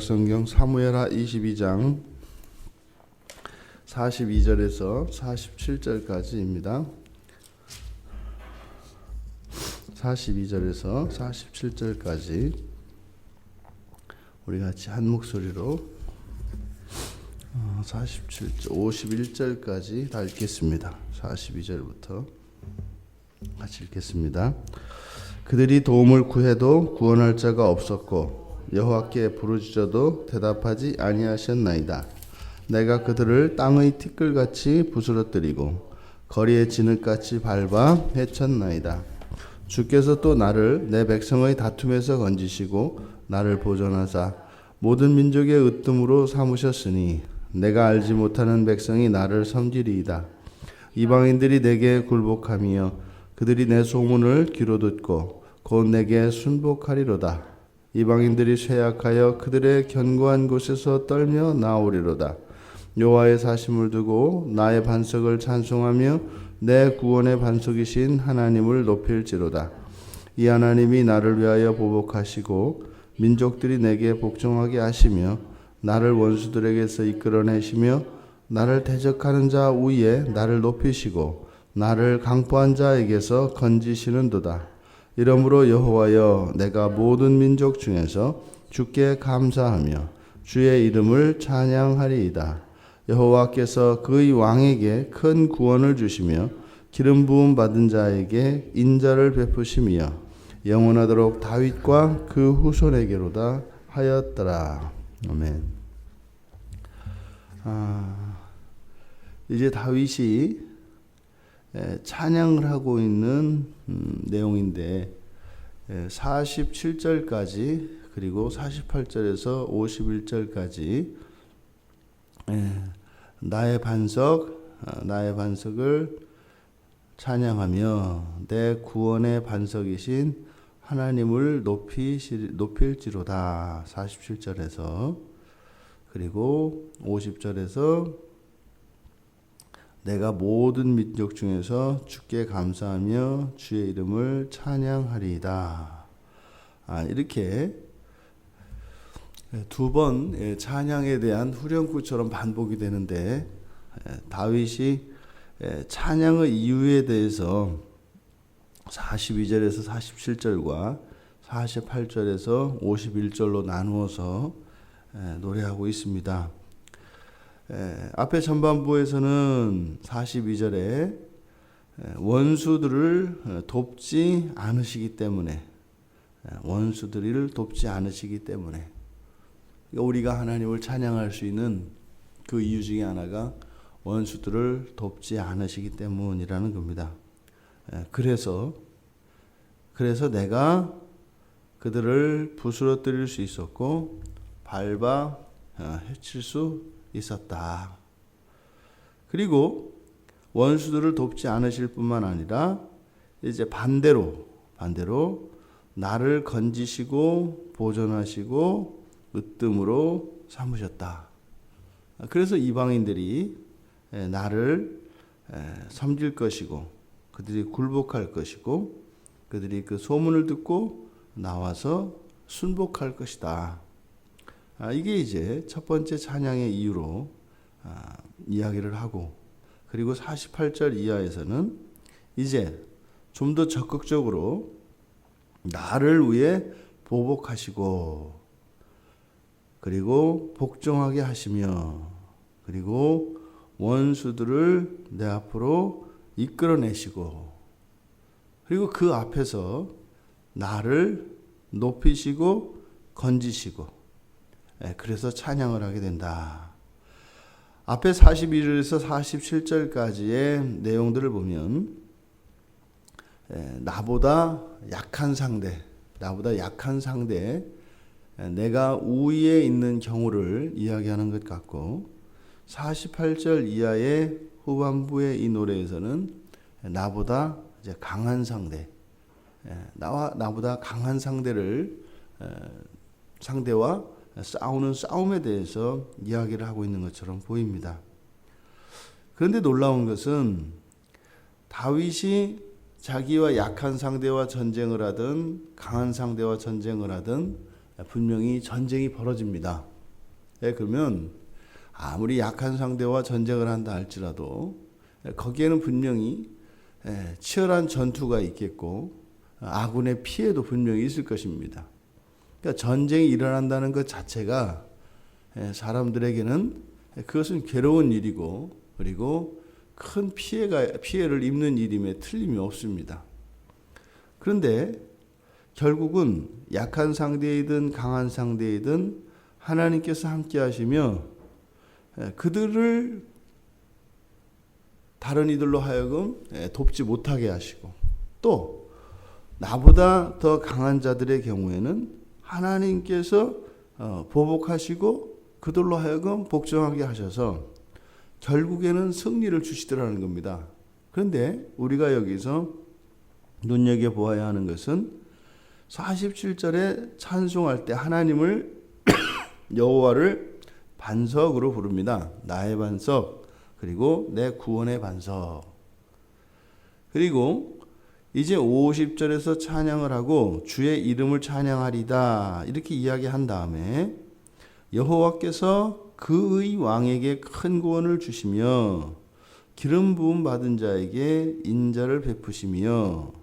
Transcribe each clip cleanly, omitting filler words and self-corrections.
구약성경 사무엘하 22장 42절에서 47절까지입니다. 42절에서 47절까지 우리 같이 한 목소리로 51절까지 다 읽겠습니다. 42절부터 같이 읽겠습니다. 그들이 도움을 구해도 구원할 자가 없었고 여호와께 부르짖어도 대답하지 아니하셨나이다. 내가 그들을 땅의 티끌같이 부스러뜨리고 거리의 진흙같이 밟아 해쳤나이다. 주께서 또 나를 내 백성의 다툼에서 건지시고 나를 보존하사 모든 민족의 으뜸으로 삼으셨으니 내가 알지 못하는 백성이 나를 섬기리이다. 이방인들이 내게 굴복하며 그들이 내 소문을 귀로 듣고 곧 내게 순복하리로다. 이방인들이 쇠약하여 그들의 견고한 곳에서 떨며 나오리로다. 여호와의 사심을 두고 나의 반석을 찬송하며 내 구원의 반석이신 하나님을 높일지로다. 이 하나님이 나를 위하여 보복하시고 민족들이 내게 복종하게 하시며 나를 원수들에게서 이끌어내시며 나를 대적하는 자 위에 나를 높이시고 나를 강포한 자에게서 건지시는도다. 이러므로 여호와여, 내가 모든 민족 중에서 주께 감사하며 주의 이름을 찬양하리이다. 여호와께서 그의 왕에게 큰 구원을 주시며 기름 부음 받은 자에게 인자를 베푸시며 영원하도록 다윗과 그 후손에게로다 하였더라. 아멘. 이제 다윗이 찬양을 하고 있는 내용인데 47절까지 그리고 48절에서 51절까지 나의 반석을 찬양하며 내 구원의 반석이신 하나님을 높일지로다. 47절에서 그리고 50절에서 내가 모든 민족 중에서 주께 감사하며 주의 이름을 찬양하리이다. 이렇게 두 번 찬양에 대한 후렴구처럼 반복이 되는데 다윗이 찬양의 이유에 대해서 42절에서 47절과 48절에서 51절로 나누어서 노래하고 있습니다. 앞에 전반부에서는 42절에 원수들을 돕지 않으시기 때문에 우리가 하나님을 찬양할 수 있는 그 이유 중에 하나가 원수들을 돕지 않으시기 때문이라는 겁니다. 그래서 내가 그들을 부스러뜨릴 수 있었고 밟아 해칠 수 있었다. 그리고 원수들을 돕지 않으실 뿐만 아니라 이제 반대로 나를 건지시고 보존하시고 으뜸으로 삼으셨다. 그래서 이방인들이 나를 섬길 것이고 그들이 굴복할 것이고 그들이 그 소문을 듣고 나와서 순복할 것이다. 이게 이제 첫 번째 찬양의 이유로 이야기를 하고, 그리고 48절 이하에서는 이제 좀 더 적극적으로 나를 위해 보복하시고 그리고 복종하게 하시며 그리고 원수들을 내 앞으로 이끌어내시고 그리고 그 앞에서 나를 높이시고 건지시고 그래서 찬양을 하게 된다. 앞에 41절에서 47절까지의 내용들을 보면 나보다 약한 상대, 내가 우위에 있는 경우를 이야기하는 것 같고 48절 이하의 후반부의 이 노래에서는 나보다 이제 강한 상대, 나보다 강한 상대와 싸우는 싸움에 대해서 이야기를 하고 있는 것처럼 보입니다. 그런데 놀라운 것은 다윗이 자기와 약한 상대와 전쟁을 하든 강한 상대와 전쟁을 하든 분명히 전쟁이 벌어집니다. 그러면 아무리 약한 상대와 전쟁을 한다 할지라도 거기에는 분명히 치열한 전투가 있겠고 아군의 피해도 분명히 있을 것입니다. 그러니까 전쟁이 일어난다는 것 자체가 사람들에게는 그것은 괴로운 일이고 그리고 큰 피해를 입는 일임에 틀림이 없습니다. 그런데 결국은 약한 상대이든 강한 상대이든 하나님께서 함께 하시며 그들을 다른 이들로 하여금 돕지 못하게 하시고 또 나보다 더 강한 자들의 경우에는 하나님께서 보복하시고 그들로 하여금 복종하게 하셔서 결국에는 승리를 주시더라는 겁니다. 그런데 우리가 여기서 눈여겨보아야 하는 것은 47절에 찬송할 때 하나님을 여호와를 반석으로 부릅니다. 나의 반석 그리고 내 구원의 반석. 그리고 이제 50절에서 찬양을 하고 주의 이름을 찬양하리다 이렇게 이야기한 다음에 여호와께서 그의 왕에게 큰 구원을 주시며 기름 부음 받은 자에게 인자를 베푸시며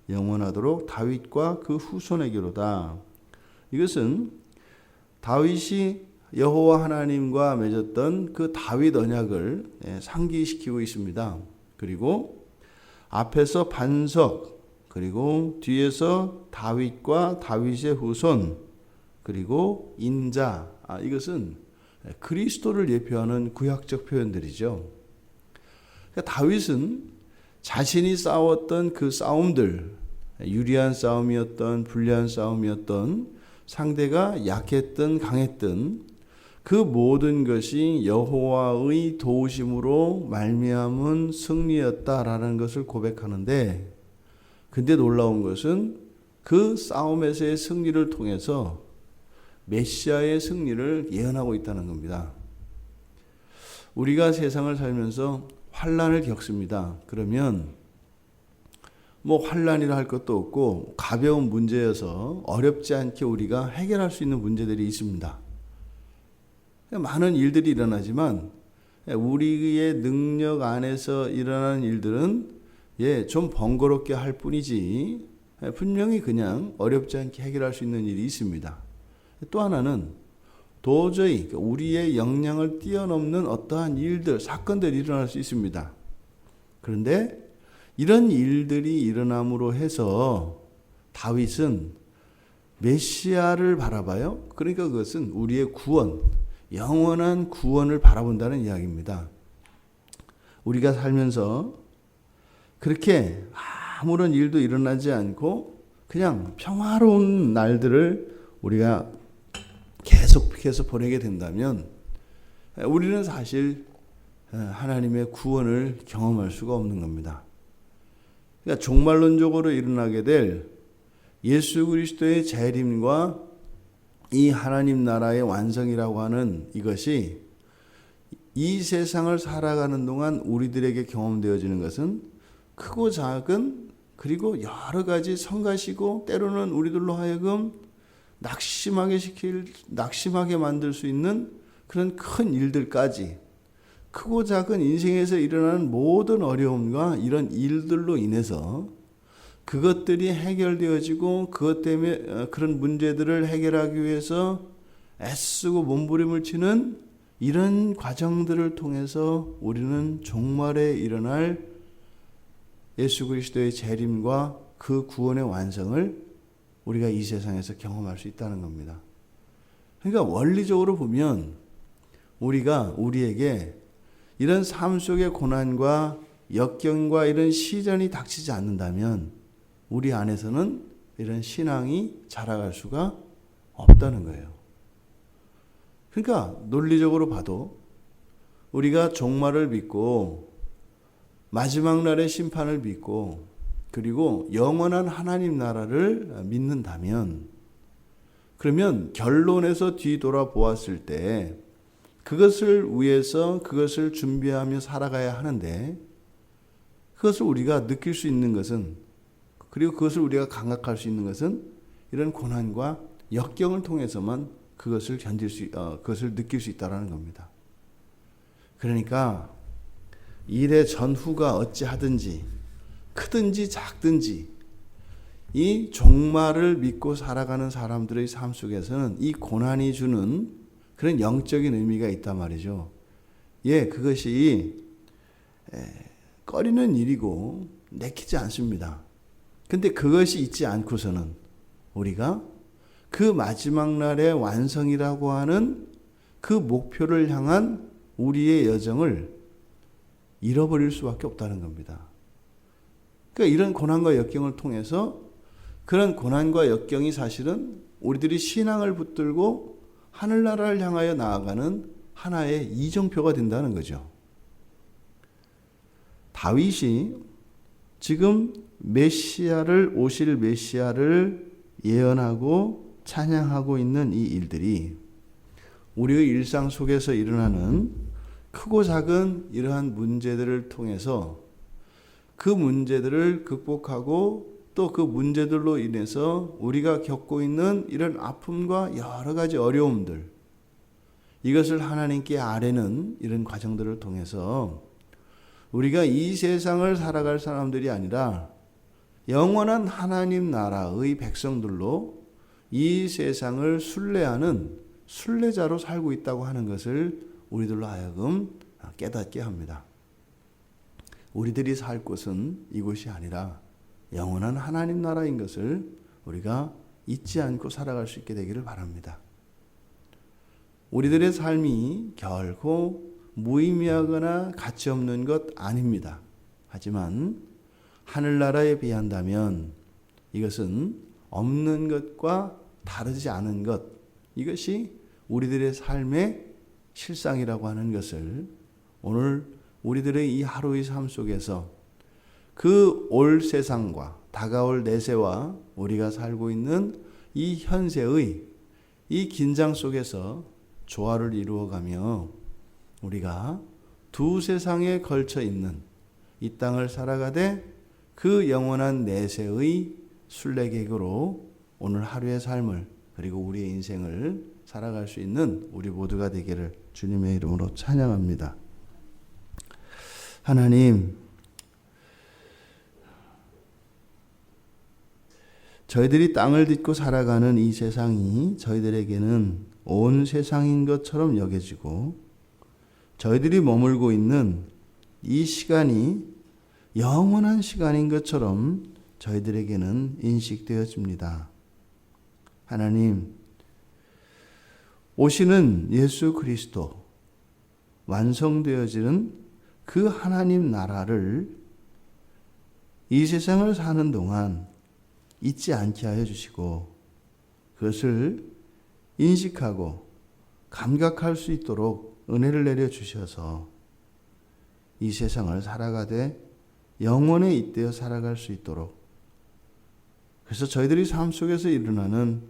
영원하도록 다윗과 그 후손에게로다. 이것은 다윗이 여호와 하나님과 맺었던 그 다윗 언약을 상기시키고 있습니다. 그리고 앞에서 반석, 그리고 뒤에서 다윗과 다윗의 후손, 그리고 인자. 이것은 그리스도를 예표하는 구약적 표현들이죠. 그러니까 다윗은 자신이 싸웠던 그 싸움들, 유리한 싸움이었던 불리한 싸움이었던 상대가 약했던 강했던 그 모든 것이 여호와의 도우심으로 말미암은 승리였다라는 것을 고백하는데, 근데 놀라운 것은 그 싸움에서의 승리를 통해서 메시아의 승리를 예언하고 있다는 겁니다. 우리가 세상을 살면서 환난을 겪습니다. 그러면 환난이라 할 것도 없고 가벼운 문제여서 어렵지 않게 우리가 해결할 수 있는 문제들이 있습니다. 많은 일들이 일어나지만 우리의 능력 안에서 일어나는 일들은 좀 번거롭게 할 뿐이지 분명히 그냥 어렵지 않게 해결할 수 있는 일이 있습니다. 또 하나는 도저히 우리의 역량을 뛰어넘는 어떠한 일들, 사건들이 일어날 수 있습니다. 그런데 이런 일들이 일어남으로 해서 다윗은 메시아를 바라봐요. 그러니까 그것은 우리의 구원, 영원한 구원을 바라본다는 이야기입니다. 우리가 살면서 그렇게 아무런 일도 일어나지 않고 그냥 평화로운 날들을 우리가 계속해서 보내게 된다면 우리는 사실 하나님의 구원을 경험할 수가 없는 겁니다. 그러니까 종말론적으로 일어나게 될 예수 그리스도의 재림과 이 하나님 나라의 완성이라고 하는 이것이 이 세상을 살아가는 동안 우리들에게 경험되어지는 것은 크고 작은 그리고 여러 가지 성가시고 때로는 우리들로 하여금 낙심하게 만들 수 있는 그런 큰 일들까지 크고 작은 인생에서 일어나는 모든 어려움과 이런 일들로 인해서 그것들이 해결되어지고 그것 때문에 그런 문제들을 해결하기 위해서 애쓰고 몸부림을 치는 이런 과정들을 통해서 우리는 종말에 일어날 예수 그리스도의 재림과 그 구원의 완성을 우리가 이 세상에서 경험할 수 있다는 겁니다. 그러니까 원리적으로 보면 우리가 우리에게 이런 삶 속의 고난과 역경과 이런 시련이 닥치지 않는다면 우리 안에서는 이런 신앙이 자라갈 수가 없다는 거예요. 그러니까 논리적으로 봐도 우리가 종말을 믿고 마지막 날의 심판을 믿고 그리고 영원한 하나님 나라를 믿는다면 그러면 결론에서 뒤돌아보았을 때 그것을 위해서 그것을 준비하며 살아가야 하는데 그것을 우리가 느낄 수 있는 것은 그리고 그것을 우리가 감각할 수 있는 것은 이런 고난과 역경을 통해서만 그것을 그것을 느낄 수 있다라는 겁니다. 그러니까 일의 전후가 어찌하든지 크든지 작든지 이 종말을 믿고 살아가는 사람들의 삶 속에서는 이 고난이 주는 그런 영적인 의미가 있단 말이죠. 그것이 꺼리는 일이고 내키지 않습니다. 근데 그것이 있지 않고서는 우리가 그 마지막 날의 완성이라고 하는 그 목표를 향한 우리의 여정을 잃어버릴 수밖에 없다는 겁니다. 그러니까 이런 고난과 역경을 통해서 그런 고난과 역경이 사실은 우리들이 신앙을 붙들고 하늘나라를 향하여 나아가는 하나의 이정표가 된다는 거죠. 다윗이 지금 오실 메시아를 예언하고 찬양하고 있는 이 일들이 우리의 일상 속에서 일어나는 크고 작은 이러한 문제들을 통해서 그 문제들을 극복하고 또 그 문제들로 인해서 우리가 겪고 있는 이런 아픔과 여러 가지 어려움들, 이것을 하나님께 아뢰는 이런 과정들을 통해서 우리가 이 세상을 살아갈 사람들이 아니라 영원한 하나님 나라의 백성들로 이 세상을 순례하는 순례자로 살고 있다고 하는 것을 우리들로 하여금 깨닫게 합니다. 우리들이 살 곳은 이곳이 아니라 영원한 하나님 나라인 것을 우리가 잊지 않고 살아갈 수 있게 되기를 바랍니다. 우리들의 삶이 결코 무의미하거나 가치 없는 것 아닙니다. 하지만 하늘나라에 비한다면 이것은 없는 것과 다르지 않은 것, 이것이 우리들의 삶의 실상이라고 하는 것을 오늘 우리들의 이 하루의 삶 속에서 그 올 세상과 다가올 내세와 우리가 살고 있는 이 현세의 이 긴장 속에서 조화를 이루어가며 우리가 두 세상에 걸쳐 있는 이 땅을 살아가되 그 영원한 내세의 순례객으로 오늘 하루의 삶을 그리고 우리의 인생을 살아갈 수 있는 우리 모두가 되기를 주님의 이름으로 찬양합니다. 하나님, 저희들이 땅을 딛고 살아가는 이 세상이 저희들에게는 온 세상인 것처럼 여겨지고 저희들이 머물고 있는 이 시간이 영원한 시간인 것처럼 저희들에게는 인식되어집니다. 하나님, 오시는 예수 그리스도, 완성되어지는 그 하나님 나라를 이 세상을 사는 동안 잊지 않게 하여 주시고 그것을 인식하고 감각할 수 있도록 은혜를 내려 주셔서 이 세상을 살아가되 영원에 잇대어 살아갈 수 있도록, 그래서 저희들이 삶 속에서 일어나는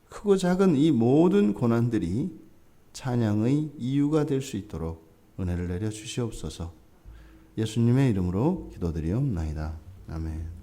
크고 작은 이 모든 고난들이 찬양의 이유가 될 수 있도록 은혜를 내려 주시옵소서. 예수님의 이름으로 기도드리옵나이다. 아멘.